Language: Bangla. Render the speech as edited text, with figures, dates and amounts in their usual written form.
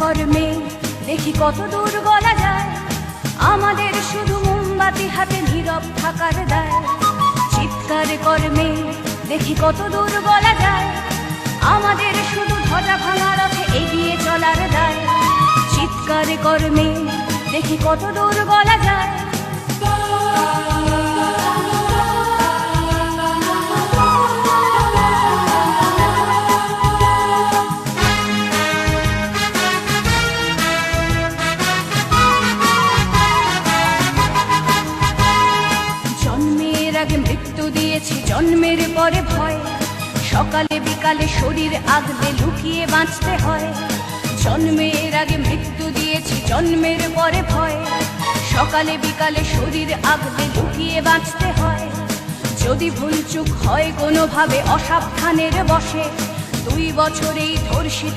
কর্মে দেখি কত দূর গলা যায়, আমাদের শুধু মোমবাতি হাতে নীরব থাকার দায়। চিৎকার কর্মে দেখি কত দূর গলা যায়, আমাদের শুধু ধ্বজা ভাঙা রথে এগিয়ে চলার দায়। চিৎকার কর্মে দেখি কত দূর গলা যায়। জন্মের আগে মৃত্যু দিয়েছি, জন্মের পরে ভয়, সকালে বিকালে শরীর আগলে লুকিয়ে বাঁচতে হয়। জন্মের আগে মৃত্যু দিয়েছি, জন্মের পরে ভয়, সকালে বিকালে শরীর আগলে লুকিয়ে বাঁচতে হয়। যদি ভুলচুক হয় কোনোভাবে অসাবধানের বশে, 2 বছরেই ধর্ষিত